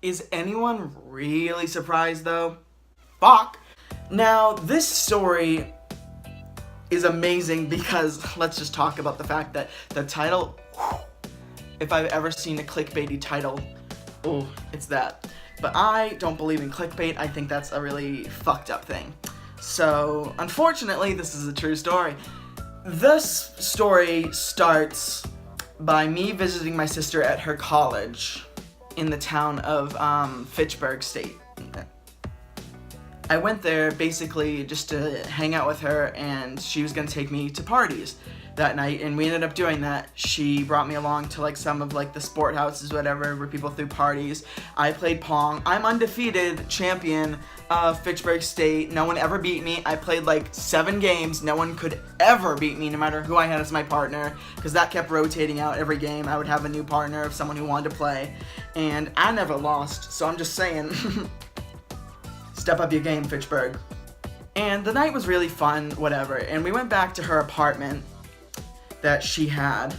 Is anyone really surprised though? Fuck. Now, this story is amazing because let's just talk about the fact that the title, if I've ever seen a clickbaity title, oh, it's that. But I don't believe in clickbait. I think that's a really fucked up thing. So, unfortunately, this is a true story. This story starts by me visiting my sister at her college in the town of Fitchburg State. I went there basically just to hang out with her, and she was gonna take me to parties that night, and we ended up doing that. She brought me along to like some of like the sport houses, whatever, where people threw parties. I played Pong. I'm undefeated champion of Fitchburg State. No one ever beat me. I played like 7 games. No one could ever beat me, no matter who I had as my partner, because that kept rotating out every game. I would have a new partner of someone who wanted to play, and I never lost. So I'm just saying, step up your game, Fitchburg. And the night was really fun, whatever. And we went back to her apartment that she had,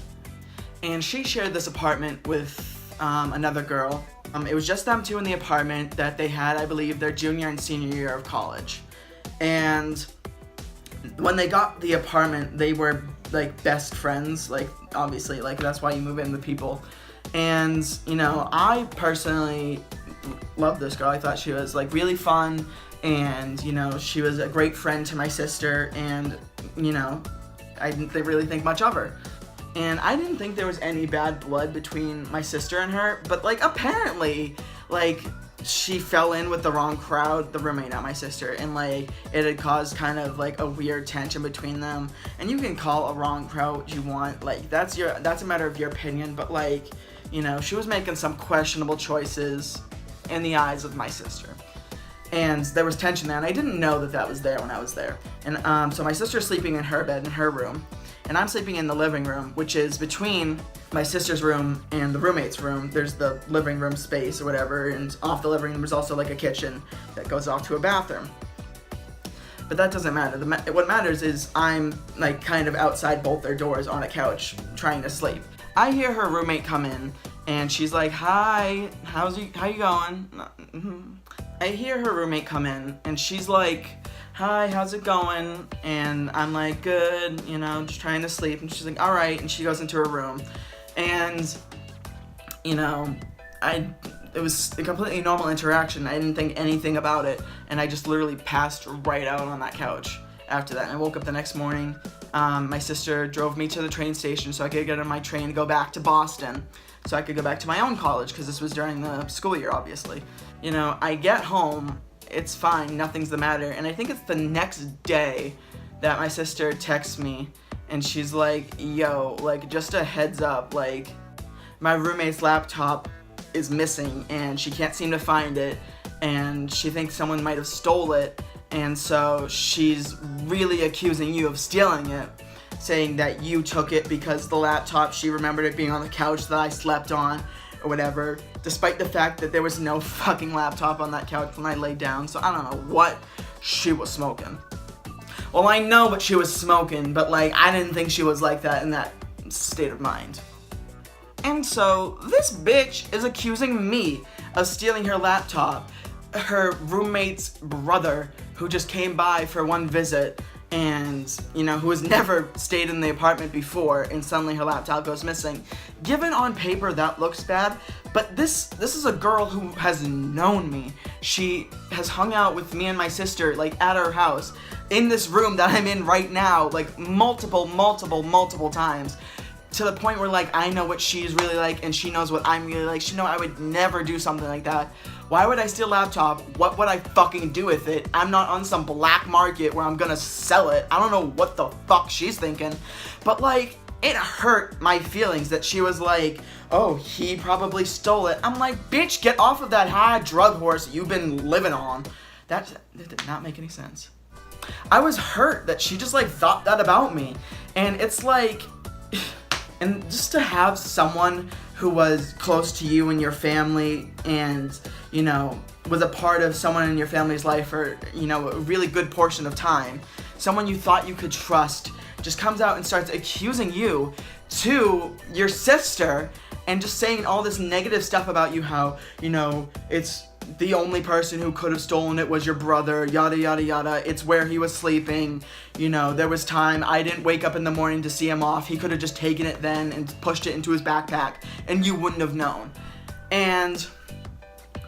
and she shared this apartment with another girl. It was just them two in the apartment that they had, I believe, their junior and senior year of college. And when they got the apartment, they were like best friends, like obviously, like that's why you move in with people. And you know, I personally loved this girl. I thought she was like really fun, and you know, she was a great friend to my sister, and you know, I didn't really think much of her. And I didn't think there was any bad blood between my sister and her, but like apparently, like she fell in with the wrong crowd, the roommate, not my sister, and like it had caused kind of like a weird tension between them. And you can call a wrong crowd what you want, like that's a matter of your opinion, but like, you know, she was making some questionable choices in the eyes of my sister. And there was tension there, and I didn't know that that was there when I was there. And so my sister's sleeping in her bed in her room, and I'm sleeping in the living room, which is between my sister's room and the roommate's room. There's the living room space or whatever, and off the living room there's also like a kitchen that goes off to a bathroom. But that doesn't matter. What matters is I'm like kind of outside both their doors on a couch trying to sleep. I hear her roommate come in, and she's like, "Hi, how you going?" I hear her roommate come in, and she's like, "Hi, how's it going?" And I'm like, "Good, you know, just trying to sleep." And she's like, "All right," and she goes into her room. And, you know, it was a completely normal interaction. I didn't think anything about it, and I just literally passed right out on that couch after that. And I woke up the next morning. My sister drove me to the train station so I could get on my train to go back to Boston, so I could go back to my own college, because this was during the school year, obviously. You know, I get home, it's fine, nothing's the matter, and I think it's the next day that my sister texts me, and she's like, "Yo, like, just a heads up, like, my roommate's laptop is missing, and she can't seem to find it, and she thinks someone might have stole it, and so she's really accusing you of stealing it, saying that you took it because the laptop, she remembered it being on the couch that I slept on, or whatever, despite the fact that there was no fucking laptop on that couch when I laid down." So I don't know what she was smoking. Well, I know what she was smoking, but like, I didn't think she was like that in that state of mind. And so this bitch is accusing me of stealing her laptop. Her roommate's brother, who just came by for one visit, and, you know, who has never stayed in the apartment before, and suddenly her laptop goes missing. Given on paper, that looks bad, but this is a girl who has known me. She has hung out with me and my sister, like, at our house, in this room that I'm in right now, like, multiple times, to the point where, like, I know what she's really like, and she knows what I'm really like. She knows I would never do something like that. Why would I steal a laptop? What would I fucking do with it? I'm not on some black market where I'm gonna sell it. I don't know what the fuck she's thinking. But, like, it hurt my feelings that she was like, "Oh, he probably stole it." I'm like, bitch, get off of that high drug horse you've been living on. That did not make any sense. I was hurt that she just, like, thought that about me. And it's like, and just to have someone who was close to you and your family, and, you know, was a part of someone in your family's life for, you know, a really good portion of time, someone you thought you could trust, just comes out and starts accusing you to your sister and just saying all this negative stuff about you, how, you know, it's the only person who could have stolen it was your brother, yada yada yada, it's where he was sleeping, you know, there was time, I didn't wake up in the morning to see him off, he could have just taken it then and pushed it into his backpack, and you wouldn't have known. And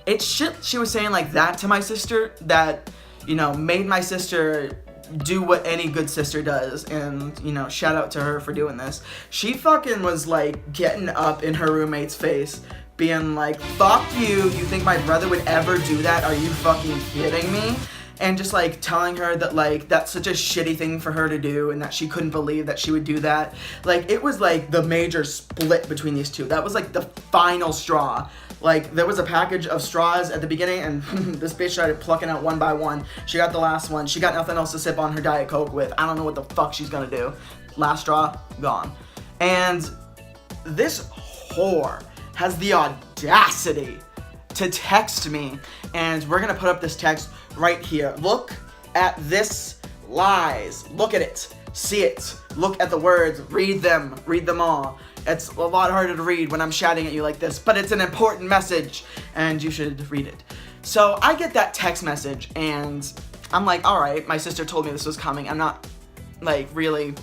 it's shit she was saying like that to my sister that, you know, made my sister do what any good sister does, and, you know, shout out to her for doing this. She fucking was like getting up in her roommate's face, being like, fuck you think my brother would ever do that? Are you fucking kidding me? And just like telling her that like that's such a shitty thing for her to do and that she couldn't believe that she would do that. Like, it was like the major split between these two. That was like the final straw. Like, there was a package of straws at the beginning, and this bitch started plucking out one by one. She got the last one. She got nothing else to sip on her Diet Coke with. I don't know what the fuck she's gonna do. Last straw, gone. And this whore has the audacity to text me, and we're gonna put up this text right here. Look at this lies. Look at it. See it. Look at the words. Read them. Read them all. It's a lot harder to read when I'm shouting at you like this, but it's an important message, and you should read it. So I get that text message, and I'm like, alright, my sister told me this was coming. I'm not, like, really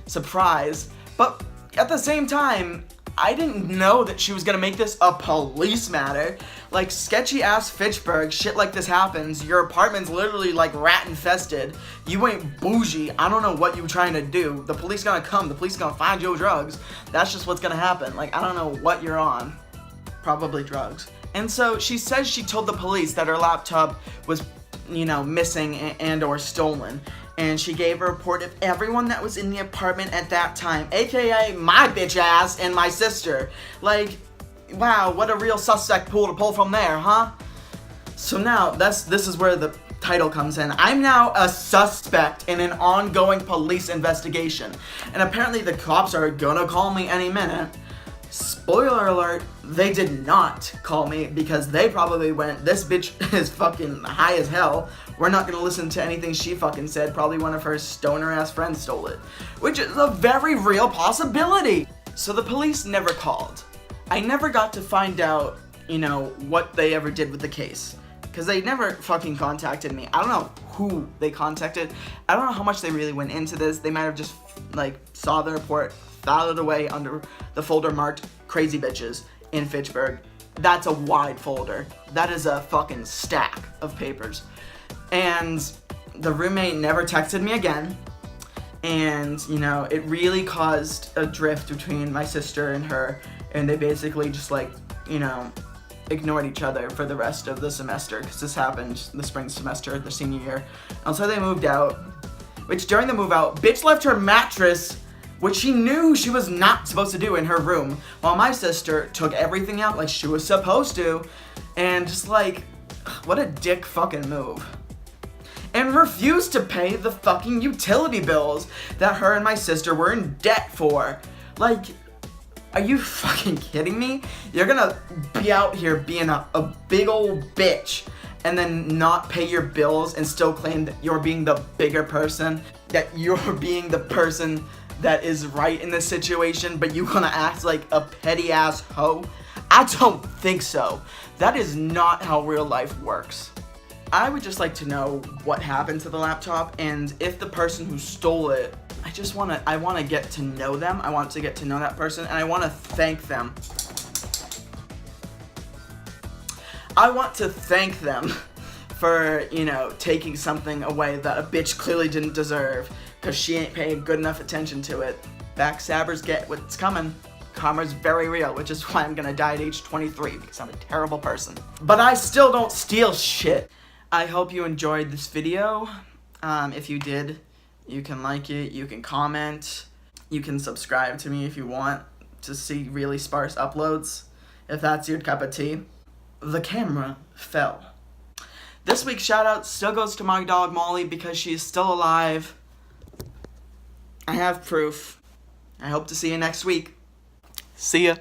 surprised, but at the same time, I didn't know that she was gonna make this a police matter. Like, sketchy ass Fitchburg, shit like this happens. Your apartment's literally like rat infested. You ain't bougie. I don't know what you trying to do. The police gonna come. The police gonna find your drugs. That's just what's gonna happen. Like, I don't know what you're on. Probably drugs. And so she says she told the police that her laptop was, you know, missing and or stolen. And she gave a report of everyone that was in the apartment at that time, aka my bitch ass and my sister. Like, wow, what a real suspect pool to pull from there, huh? So now, this is where the title comes in. I'm now a suspect in an ongoing police investigation. And apparently the cops are gonna call me any minute. Spoiler alert, they did not call me because they probably went, this bitch is fucking high as hell. We're not gonna listen to anything she fucking said. Probably one of her stoner ass friends stole it. Which is a very real possibility. So the police never called. I never got to find out, you know, what they ever did with the case. Because they never fucking contacted me. I don't know who they contacted. I don't know how much they really went into this. They might have just, like, saw the report, filed it away under the folder marked Crazy Bitches in Fitchburg. That's a wide folder. That is a fucking stack of papers. And the roommate never texted me again. And, you know, it really caused a drift between my sister and her. And they basically just, like, you know, ignored each other for the rest of the semester. Because this happened the spring semester, the senior year. Until they moved out. Which, during the move out, bitch left her mattress, which she knew she was not supposed to do, in her room. While my sister took everything out like she was supposed to. And just, like, what a dick fucking move. And refused to pay the fucking utility bills that her and my sister were in debt for. Like, are you fucking kidding me? You're gonna be out here being a big old bitch and then not pay your bills and still claim that you're being the bigger person, that you're being the person that is right in this situation, but you gonna act like a petty ass hoe? I don't think so. That is not how real life works. I would just like to know what happened to the laptop, and if the person who stole it, I want to get to know them. I want to get to know that person, and I want to thank them. I want to thank them for, you know, taking something away that a bitch clearly didn't deserve, because she ain't paying good enough attention to it. Backstabbers get what's coming. Karma's very real, which is why I'm gonna die at age 23, because I'm a terrible person. But I still don't steal shit. I hope you enjoyed this video. If you did, you can like it, you can comment, you can subscribe to me if you want to see really sparse uploads, if that's your cup of tea. The camera fell. This week's shoutout still goes to my dog Molly because she is still alive. I have proof. I hope to see you next week. See ya.